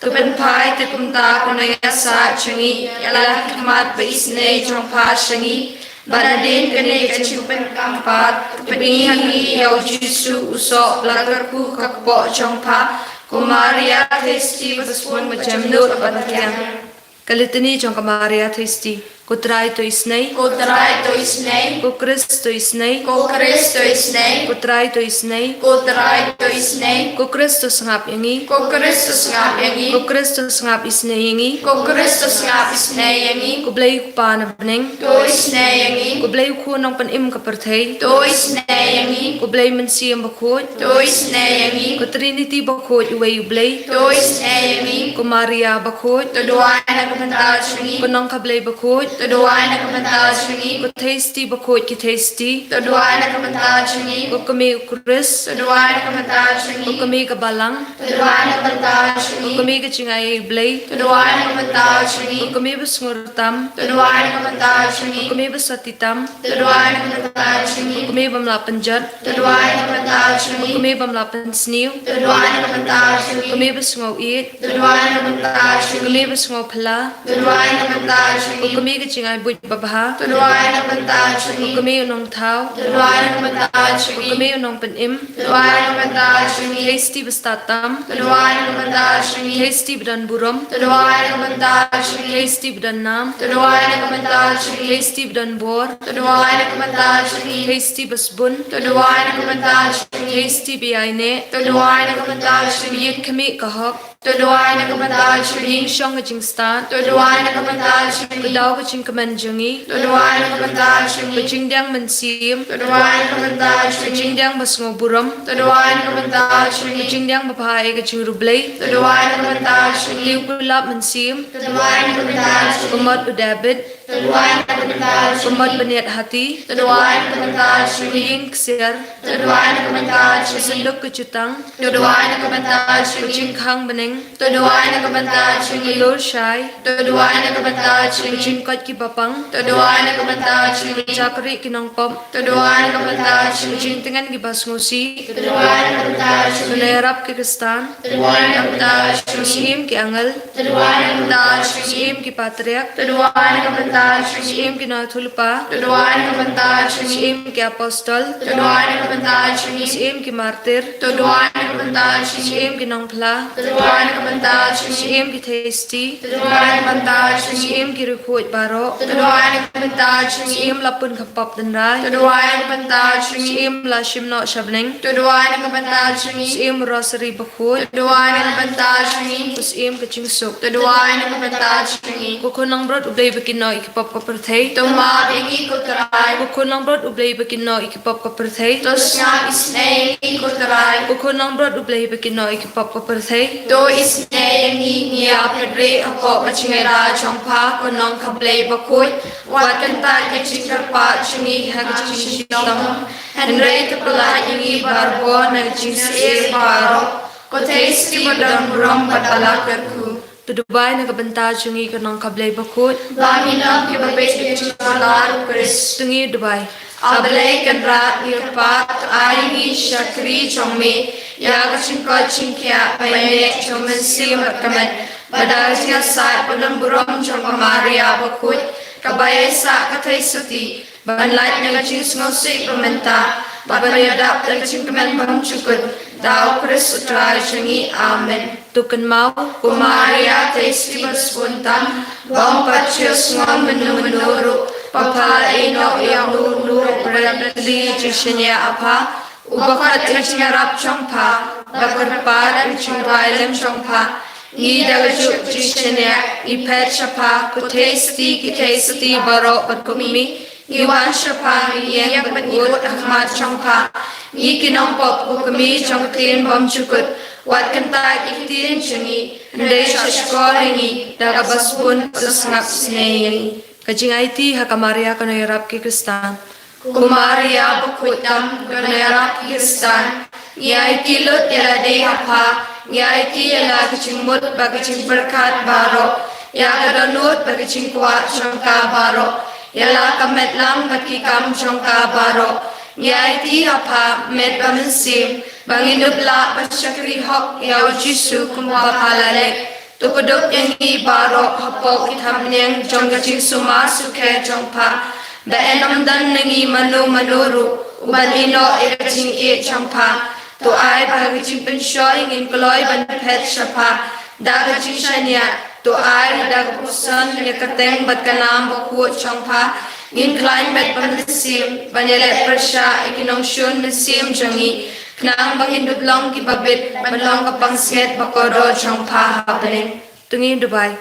tupenpai tukumta kunaya sa syangi, yalah kamat baisne jong pa syangi, Banadin kene kachupen kampat, kepingihangi yau Jisu usok lagarku kakpo chongpa, kumaria testi baspun macam nur batakian. Kalitani chong kamaria testi, kutrai to isnai, Kutrai to isnei, kukris to isnai, kukris to isnei, kutrai to isnai, kutrai to isnei, kukris to sangap yangi, kukris to ngap yangi, kukris to sangap isnai yangi, kukris to ngap isnei yangi, kublay kupana beneng, to isnei yangi, kublay kunong panim kapertay, to isnei yangi, kublay mansiyang bakut, to isnei yangi, ko Trinity bakut uway ublay, to isnei yangi, ko Maria bakut, to duwan na kapantawad ko syangi, nang kablay bakut, to duwan na kapantawad syangi, ko tasty bakut ki tasty, to duwan na kapantawad syangi, ko kami ukris, to duwan na kapantawad ko syangi, kami kabalang, to duwan na kapantawad ko syangi, kami kachingay ublay, to duwan na kapantawad ko syangi, kami basngurtam, to duwan na kapantawad syangi, ko kami basatitam, to duwan na kapantawad syangi, ko kami bamlapanjat, to duwan na kapantawad ko syangi, kami bamlapan sniw, to duwan na kapantawad ko syangi, kami basngaw it, to duwan na kapantawad ko syangi, kami basngaw pala, to duwan na kapantawad ko syangi, kami kachingay buit babaha, to duwan na kapantawad ko syangi, kami unong tao, to duwan na kapantawad ko syangi, kami unong panim, to duwan na kapantawad syangi, tasty bastatam, to duwan na kapantawad syangi, tasty badan buram, to duwan na kapantawad syangi, tasty badan nam, to duwan na kapantawad syangi, tasty badan bor, to duwan na kapantawad syangi, tasty basbun, to duwan na kapantawad syangi, tasty biyaine, to duwan na kapantawad syangi, biyit kami kahok, Tuduai na kabantal shuni shong jing stan. Tuduai na kabantal shuni kudau kaching kaman jungi. Tuduai na kabantal shuni kaching diang mensim. Tuduai na kabantal shuni kaching diang basngo buram. Tuduai na kabantal shuni kaching diang bapai kaching rublay. Tuduai na kabantal shuni liu kulap mensim. Tuduai na kabantal shuni Kumat udabit. Tuduai na kabantal shuni Kumat beniat hati. Tuduai na kabantal shuni Ying ksir. Tuduai na kabantal shuni Senduk kecutang. Tuduai na kabantal shuni Kaching khang bening. Tuduai na kabantal shuni Lor shai. Tuduai na kabantal shuni Kaching kot ki papang. Tuduai na kabantal shuni Chakri kinong pom. Tuduai na kabantal shuni Kaching tengan ki basngusi. Tuduai na kabantal shuni Tulayarap ki kristan. Tuduai na kabantal shuni Sim ki angal. Tuduai na kabantal shuni Sim ki patriak. Tuduai na kabantal shuni Sim ki nathulpa. Tuduai na kabantal shuni Sim ki apostol. Tuduai na kabantal shuni Sim ki martir. Tuduai na kabantal shuni Sim ki nongpla. Tuduai na kabantal shuni Sim ki tasty. Tuduai na kabantal shuni Sim ki rukut baro. Tuduai na kabantal shuni Sim lapun kapap dan rai. Tuduai na kabantal shuni Sim la shim no shabling. Tuduai na kabantal shuni Sim rosary bakut. Tuduai na kabantal shuni Sim kaching suk. Tuduai na kabantal shuni Kukunang brot ublay bakino ikipap kaperthay. Tuma bingi kutrai Kukunang brot ublay bakino ikipap kaperthay. Tos nga isnay kutrai Kukunang brot ublay bakino ikipap kaperthay. To isnay ni niya pedre ako machingira chongpa kunong kablay bakut Wat kanta kachikapa chungi hagachishitong Henry kapula ingi barbo nagchisir baro Kotaisi badang rom batalakirku Tudubay na kabanta chungi kanong kablay bakut. Laminam kibabes kichular Chris Tungi Dubai. Abalay kanrat nirpat ayi shakri chongme Yaga chingko chingkya payne chongmen sim kaman Badasya sa padang burom chong amaria bakut Kabaya sa katay suti Banlat nga chingsngosik pamenta Babayadap ng chingkaman pamchukut Tao Chris utray changi Amen Tukan mau. Kumaria tasty baspuntam Bang patyos ngom menuru Papa ino yang nuru Berabli jishnya apa Ubakat ichnyarap chongpa Bakarpad ichngwailem chongpa Idagajuk jishnya Ipet shapa Kutesti kitesti baro Batkumi Iwan shapa Yang bagut ahmad chongpa Ikinompop ukami chongklin bom chukut Wat kanta ikitin chungi Ndai shashkoringi Dagabasbun pasangap sinayani Kajing IT hakamaria kanayarap ki kristan. Kumaria bukutam Ganayarap Kristan Yai kilut yala dehapa Yai ki yala kachingmut Bagaching berkat baro Yagadanut bagaching kuat chongka baro Yala kametlam bagikam chongka baro Yai ti apa met bamansim Banginubla basyakri hok Yaw jisu kumpapalalik Tukuduk yang ibaro hapok itam yang jonggaching sumasuke jongpa Baenam dan nangi manu manuru Uban ino ikaching i jongpa Tu ay bagaching pensyoy ingin kloy ban pet syapa Dagaching shanya Tu ay dagapusan yakateng bat kanam bakut jongpa Ngin klain met pamasim Banyalet persya ikinong syun masim jongi Nang bangindut long kibabit Balong kapang siet bakodo chong pahabaling Tungi Dubai.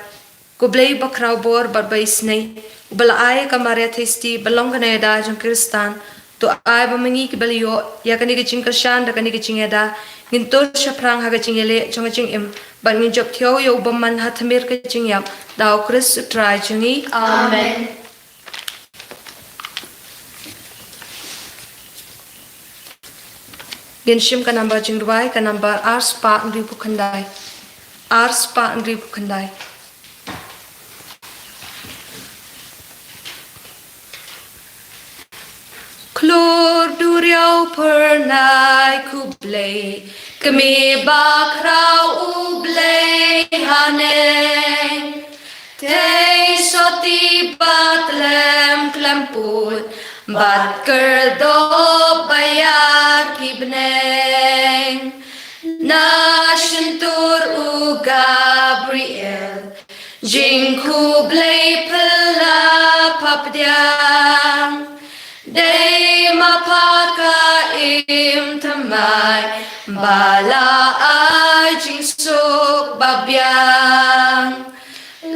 Kublay bakraw bor barbay snay. Ubalaay kamaria tasty balong kanayada jong kristan. Tu ay bamangi kibaliyo. Ya kanigaching kasyan da kanigaching eda. Nginto siya prang hagaching ele jong aching im. Ban nginjop tiyo yo ubaman hatamir kaching yap. Daw Chris utray jungi. Amen. Ginshim ka number jing Dubai ka number ars pa ngri bukandai. Ars pa ngri bukandai. Klor duriau pernai kublay kami bakrau ublay haneng Tei soti batlem klemput bat kerdo bayar kibneng na shentur u Gabriel jingku blay pela papdyang Day mapaka lim thamai bala ai jing sok babyang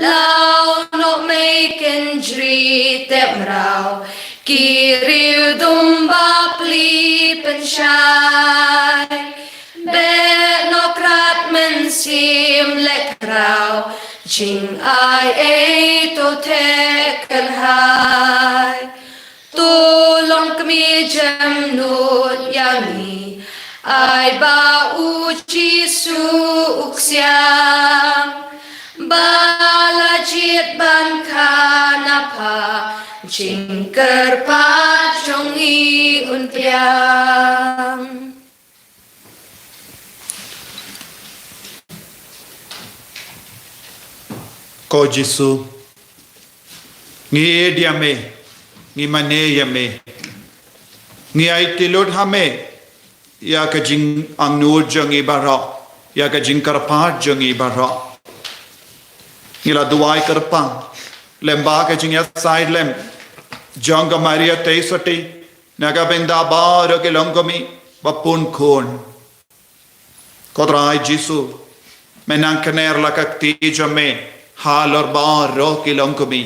lao no maken dri tem rao kiriu dumba pli penshai be no krat men sim lek rao jing ai e to tekan hai tulong kami jam nut yami ai ba uji su uksiang bala jit ban kanapa jingker pa jongi unpiang. Ko Jisu ngi diame ngi mane yame ngi ai tilot hame ya ka jing ang nur jangi bara ya ka jing karpa jangi bara ngila duai karpa lemba ka jing ya side lem janga maria teisati naga benda bar ke longomi bapun khon kodrai Jisu menang kener la ka ti jame halor bar ro ke longomi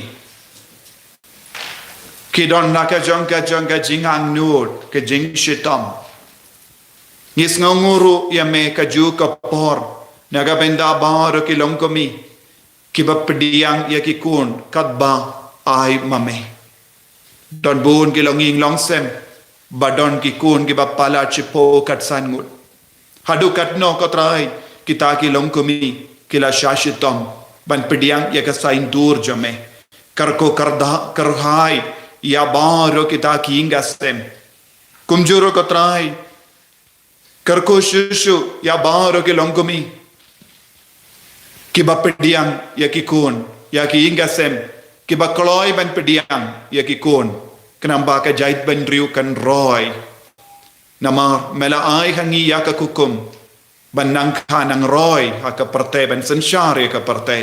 kidon naka janga jing ang nur ke jing shitam ngis nganguru ya me kaju kapor naga benda bar ke longomi kiba pediang ya ki kun katba ai mame don bun ki longing longsem badon ki kun kiba pala chipo kat sangut hadu kat no kotrai kita ki longomi kila shashitam ban pediang ya ka sain dur jame karko karda karhai ya baro kita ki ingasem kumjuro kotrai karko shushu ya baro ke longomi kiba pediang ya ki kun ya ki ingasem kiba kloi ban pediang ya ki kun kenamba ka jait ban riu kan roy nama mela ai hangi ya ka kukum ban nang khanang roy ha ka parte ban sanshare ka parte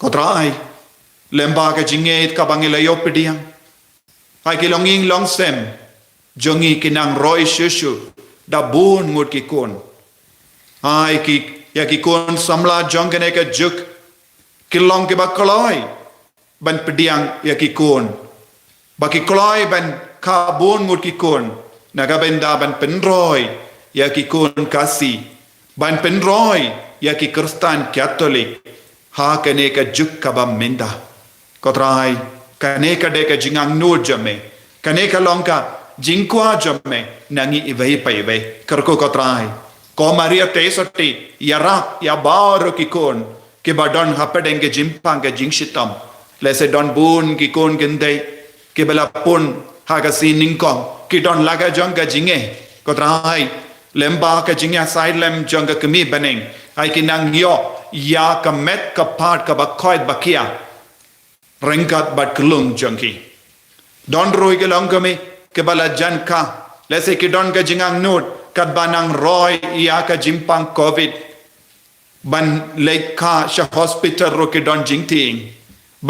kotrai lemba ka jinget ka bangila yo pediang ai ki longing longsem jongi kinang roy shushu da bun ngut ki kun ai ki ya ki kun samla jongane ka juk kilong ke bakalai ban pediang ya ki kun baki kloi ban ka bun ngut ki kun naga benda ban penroy ya ki kun kasi ban penroy ya ki kristan katolik ha kane ka juk ka bam menda kotrai kane ka de ka jingang nur jame kane ka longka jingkwa jame nangi ivei pa ivei karko kotrai ko maria tesoti yara ya baro ki kon ke badon hapadenge jimpang ke jingshitam lese don bun ki kon gende ke bela pun haga siningkong ki don laga jonga jinge kotrai lemba ka jingya side lem jonga kemi baneng ai ki nang yo ya ka met ka part ka bakoit bakia rengkat bat kelung jongki don roi ke longkami ke bala janka lese ki don ka jingang nut kat banang roy ia ka jimpang covid ban lek ka sha hospital ro ke don jingting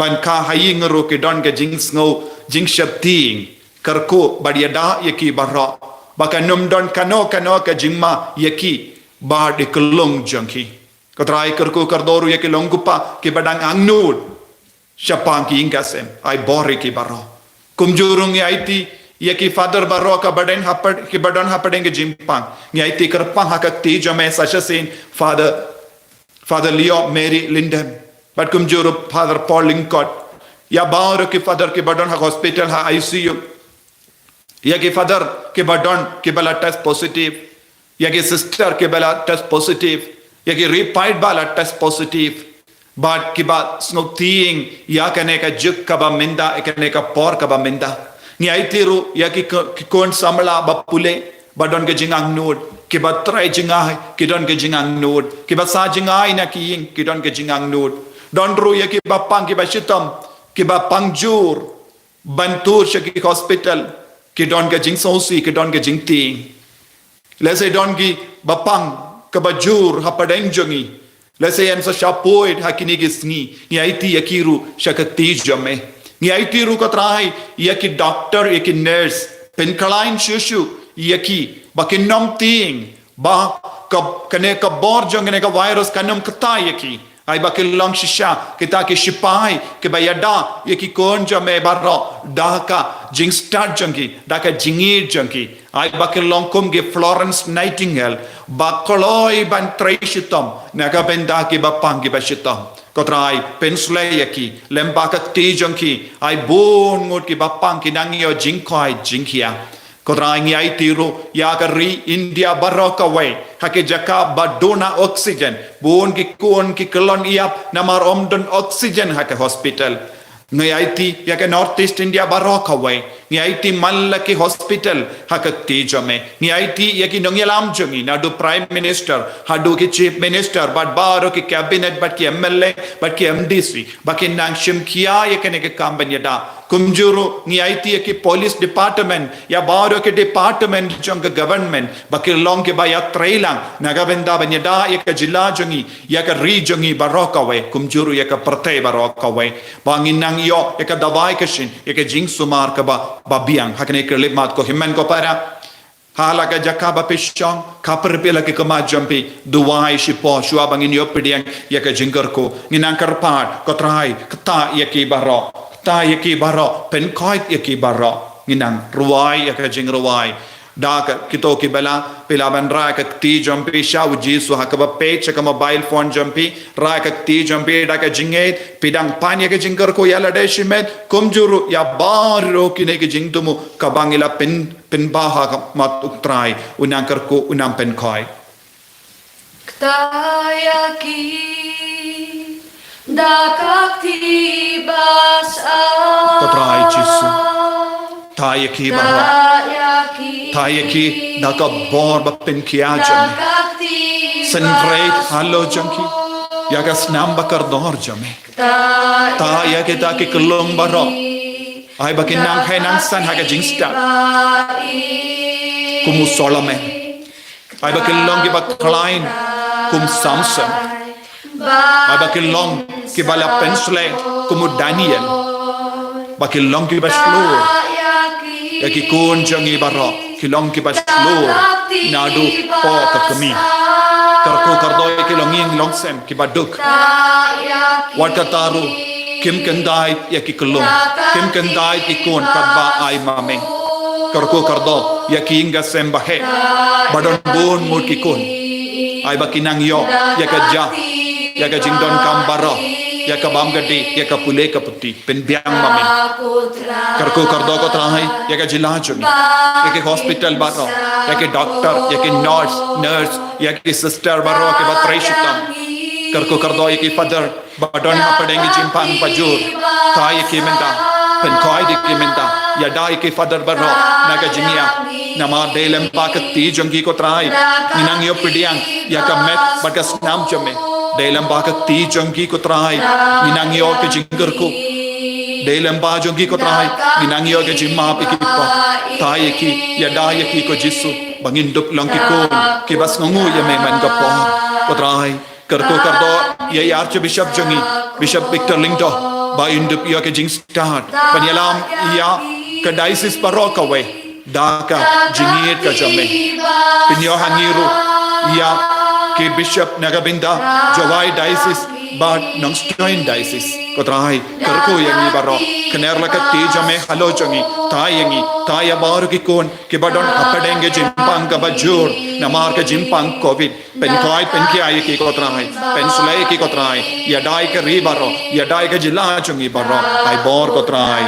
ban ka haying ro ke don ka jing snow jing shapting karko badiada yaki barra baka num don kano ka jingma yaki ba de kelung jongki katrai karko kardoru yaki longgupa ke badang angnud shapang ki ingasem ai bori ki barra kumjurung yaiti yaki father barro ka baden hapad ki badon hapadenge jimpang yaiti karpang hakakti jame sashasin father Leo Mary Linden but kumjuru father Paul Linkot ya baur ki father ki badon ha hospital ha ICU yaki father ki badon ki bala test positive yaki sister ki bala test positive yaki repied bala test positive but ki ba snokting ya kane ka juk ka ba minda kane ka por ka ba minda ni aitiru ya ki kon samla bapule badon ke jingang nod ki ba trai jingai ki don ke jingang nod ki ba sa jingai na ki ki don ke jingang nod don ru ya ki ba pang ki ba shitam ki ba pangjur bantur shaki hospital ki don ke jing sosi ki don ke jing ting lese don ki ba pang ka ba jur hapadeng jongi lese en sa shapoid hakini gisni ni aiti yakiru shakati jame ni aiti ru ko trai yaki doctor yaki nurse penkalain shushu yaki bakin nom ting ba kene ka bor jong kene ka virus kanom kata yaki ai bakil long shisha kita ke shipai ke bayada yaki kon jame barro daka jing start jangi daka jingir jangi ai bakil long kum ge Florence Nightingale bakoloi ban traishitom naga benda ke bapang ge bashitom kotrai pensle yaki lembaka ti jangi ai bon ngot ke bapang ki nangyo jingkoi jingkia Kodra ngai tiru ya kari India baraka way hake jaka badona oxygen bon ki kon ki kelon iap namar omdon oxygen hake hospital ngai ti ya ke North East India baraka way ngai ti mallaki hospital hake ti jame ngai ti ya ki nongyalam jongi nadu prime minister hadu ki chief minister but baro ki cabinet but ki MLA but ki MDC bakin nang shimkia ya ke ne ke kambanyada kumjuru ni IT ki police department ya baro ke department jong government bakil long ke baya trailang nagabenda banyada ya ke jila jongi ya ke ri jongi baroka we kumjuru ya ke partai baroka we bangin nang yo ya ke dawai ke shin ya ke jing sumar ke ba biang hakne ke lemat ko himmen ko para hala ka jakaba pishong kapar pela ke kama jampi duwai shipo shua bangin yo pediang ya ke jingker ko nginang karpat ko trai kata ya ki baro ta yaki baro pen koit yaki baro nginang ruwai yaka jing ruwai dak kito ki bela pela ban ra ka ti jampi sha uji su hakaba page ka mobile phone jampi ra ka ti jampi dak jinget pidang pan yaka jingkar ko yala de shimet kumjuru ya baro kine ki jingtumu ka bangila pen baha ka mat utrai unang kar ko unang pen koi Ktayaki dakak tibas Kotrai Jesu Tayaki baro Tayaki daka bor bapin kiya jame Senreit halo janki Yaga snam bakar dor jame Tayaki taki kelong baro Ay bakin nang hai nang san haga jingsta Kumu Solomon Ay bakin long ki bak Klein Kum Samson Ay bakil long ki bala pensle kumu Daniel bakil long ki baslo ya ki kun jangi baro ki long ki baslo nadu po ka kami karko kardo ki longing long sem ki baduk wat taru kim kendai ya ki kelong kim kendai ki kun kabba ai mame karko kardo ya ki inga sem bahe badon bon mur ki kun ai bakinang yo ya ka ja ya ka jingdon kambaro ya ka bam gadi ya ka pule ka puti pen biang mame karko kardo ko trai ya ka jila chumi ya ke hospital baro ya ke doctor ya ke nurse ya ke sister baro ke batrai shitam karko kardo ya ke father badon apadengi jimpang pajur tai ke menta pen koi di ke menta ya dai ke father baro naga jimia nama delem pakati jongi ko trai ninang yo pidiang ya ka met bagas nam chome Dalam bakak ti jongki ko trai minang yo ke jingger ko dalam ba jongki ko trai minang yo ke jimma pe ki pa tai ki ya da ya ki ko jisu bangin dup long ki ko ke bas ngu ya me man ka po ko trai kar ko kar do ya archbishop jongi bishop Victor Lingdo ba indup yo ke jing start banyalam ya ke diocese paroka we daka jingit ka jame pinyo hangiru ya ke bishop nagabinda jawai diocese but nang stoin diocese kotrai karko yangi baro knerla ka tejame halo jangi taya baru ki kon ke badon apadenge jimpang ka bajur namar ka jimpang covid pen koi pen ki ai ki kotrai pen sulai ki kotrai ya dai ka ri baro ya dai ka jila jangi baro ai bor kotrai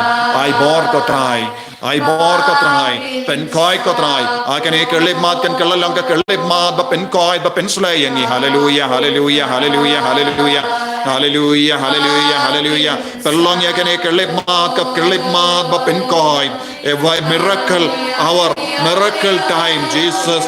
pen koi kotrai akane kerlip mat kan kalalang ka kerlip mat ba pen koi ba pen sulai yangi hallelujah pelong ya kane kerlip mat ba pen koi a miracle hour miracle time Jesus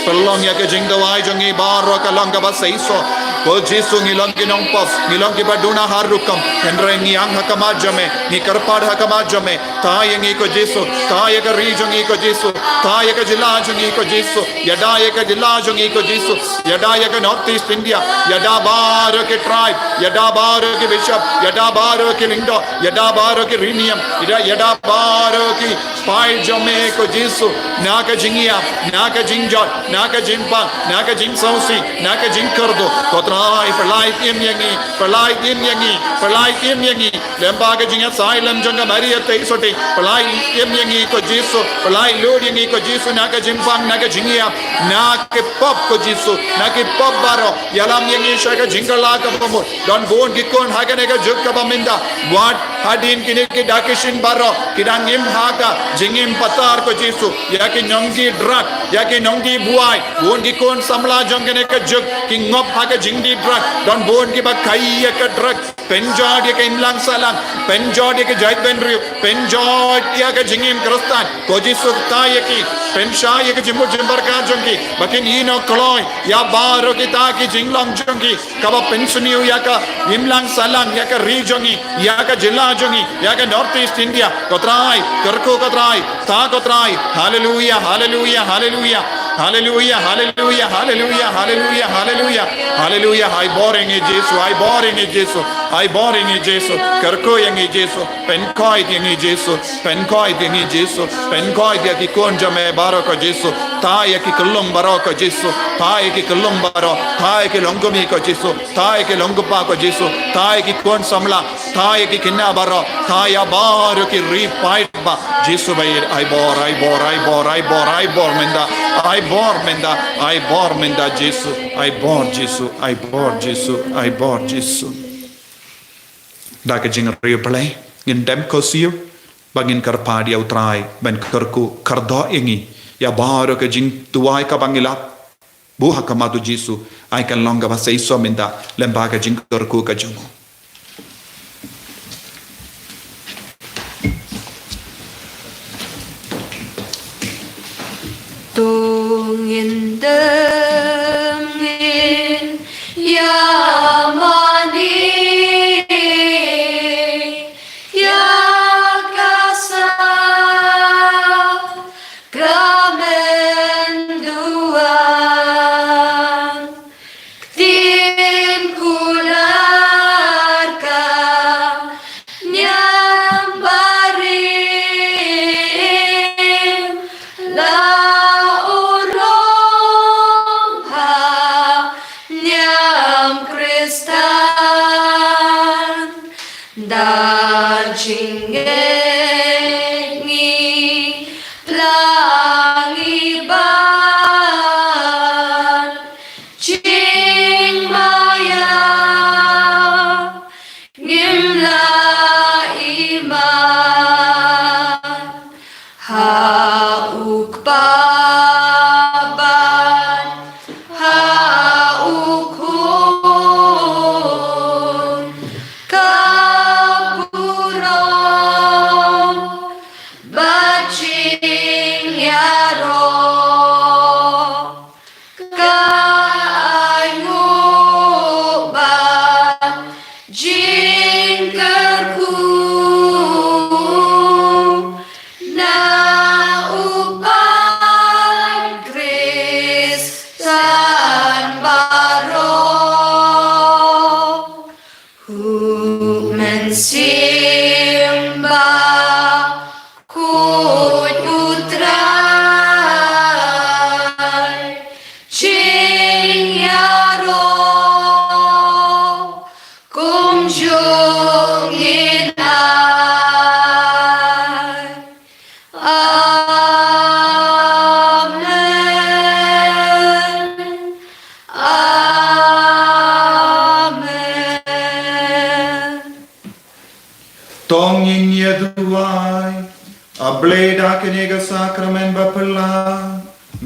pelong ya ke jing dawai jangi baro ka lang ka ba saiso ko Jesu ngilong kinong pop ngilong kibaduna harukam henre ngiang hakamajame ni karpad hakamajame taye ngi ko Jesu taye ka region ngi ko Jesu taye ka jila ngi ko Jesu yadaye ka jila ngi ko Jesu yadaye ka North East India yada bar ke tribe yada bar ke bishop yada bar ke lindo yada bar ke rinium yada bar ke pai jame ko Jesu naka jingia naka jingjot naka jinpa naka jing sausi naka jing kardo kotrai perlai tim yangi lemba ka jinga silem janga maria te soti perlai tim yangi ko Jesu perlai lord yangi ko Jesu naka jimpang naka jingia naka pop ko Jesu naka pop baro yalam yangi shaka jingala ka pomo don bon gikon hagane ka juk ka baminda what hadin kini ki dakishin baro kidangim haka jingim patar ko Jesu yaki nyongi drak yaki nyongi buai bon gikon samla jongene ka juk ki ngop haka jingdi drak don bon ki bakai ka drak penjod yaka imlang salang penjod yaka jait benriu penjod yaka jingim kristan ko Jesu ta yaki pensha yaka jimbo jimbar ka jongi bakin ino kloy ya baro kita ki jinglang jongi kaba pensuniu yaka imlang salang yaka rijongi yaka jilla jongi yaka North East India kotrai karko kotrai ta kotrai hallelujah hallelujah hallelujah hallelujah hallelujah hallelujah hallelujah hallelujah hallelujah I boring in Jesus I boring in Jesus I boring in Jesus karko yang in Jesus penkoi yang in Jesus penkoi yang in Jesus penkoi dia ki konja me baro ko Jesus ta ya ki kullum baro ko Jesus ta ya ki kullum baro ta ya ki longomi ko Jesus ta ya ki longopa ko Jesus ta ya ki kon samla ta ya ki kinna baro ta ya baro ki repight ba Jesus bai I bor menda I bor menda Jesus I bor Jesus da ka jing ri play ngin dem ko siu bangin karpa dia utrai ben karku kardo ingi ya baro ka jing tuai ka bangila buha kamadu Jesus I kan longa ba sei so menda lemba ka jing karku ka jumo Tungin dengin yamani ya kasah kamenduan tim kularka nyambarim la Jingengi plangiban Jing maya ngimla iman hauk baban hauk hun Simba kut utrai Jing yaro kum jung inai Amen Amen Tong yin yeduai ableda kenega sakramen bapala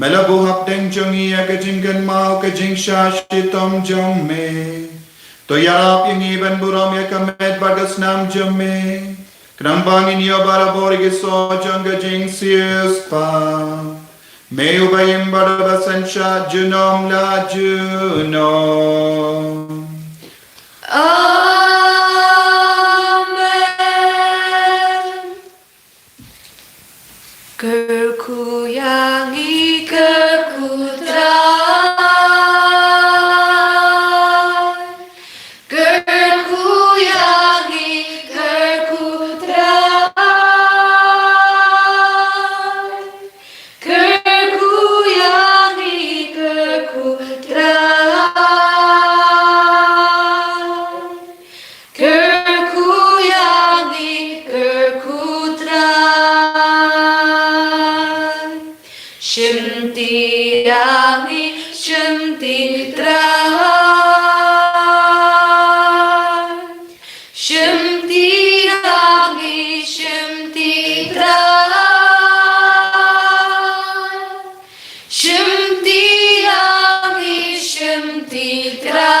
melabu hap deng jongi aga jingen mau ke jing shashitom jomme to yarap yingi ben buram yakamet bagas nam jomme kram bangin yo barabori ge so jonga jing sius pa Me ubayim barabasansha junom la junom. Amen. Kerkuyangi kerkutrai, kerkuyangi kerkutrai, kerkuyangi kerkutrai, kerkuyangi kerkutrai, shimtiyangi shimtitrai, shimtiyangi shimtitrai, shimtiyangi shimtitrai,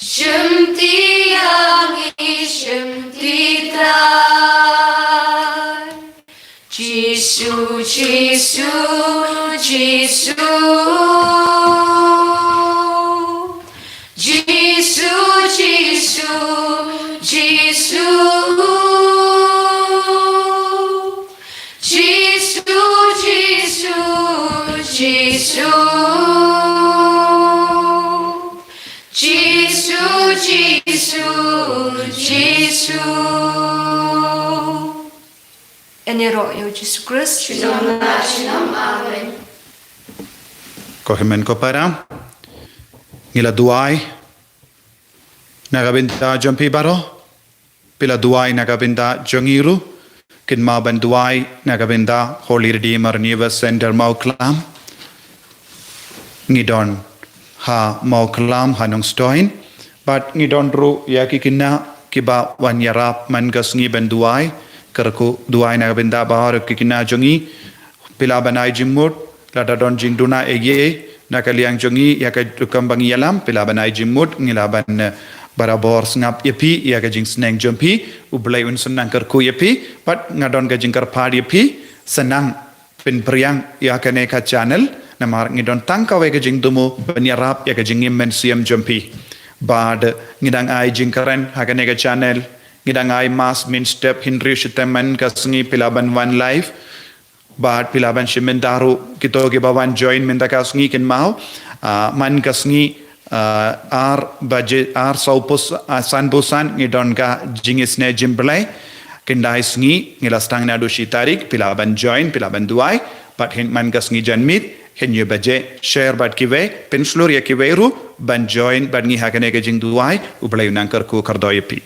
shimtiyangi shimtitrai. Jisu, Jisu, Jisu, Jisu, Jisu, Jisu, Jisu, Jisu, Jisu, Jisu, Jisu, Jisu. Enero yo Jesus Christ. Amen. Kohemen ko para. Ngila duai. Nagabinda jampi baro. Pila duai nagabinda jongiru. Kin maban duai nagabinda Holy Redeemer Niva Center mau klam. Ngidon ha mau klam hanong stoin. But ngidon ru yaki kina kiba wan yarap man gas ngiben duai. Kerku duai nagabinda bahar kikina jongi. Pila banai jimut. Lada don jingduna ege. Nakaliang jongi yaka tukambang yalam. Pila banai jimut. Ngilaban barabor ngap yepi yaka jing seneng jompi. Ublay un senang kerku yepi. Pat ngadon ka jingkar pad yepi. Senang pin priang yaka neka channel. Namar ngidon tangkaw yaka jing dumu. Banyarap yaka jing immen siyam jompi. Bad ngidang ay jingkaren haka neka channel. Ngidang ay mas min step hindri shiteman kasengi pilaban one life. Bad pilaban shimen daru kito gibawan join minta kasengi kin mau. Man kasengi ar budget ar saupus san busan ngidon ka jingis ne jimblay. Kindai sengi ngilastang na do tarik pilaban join pilaban duai. But hin man kasengi janmit. Hin yu baje share bad kiwe penslur ya kiwe ru ban join ban ngi hakane ka jing duai ublay nangkar ku kardoyepi.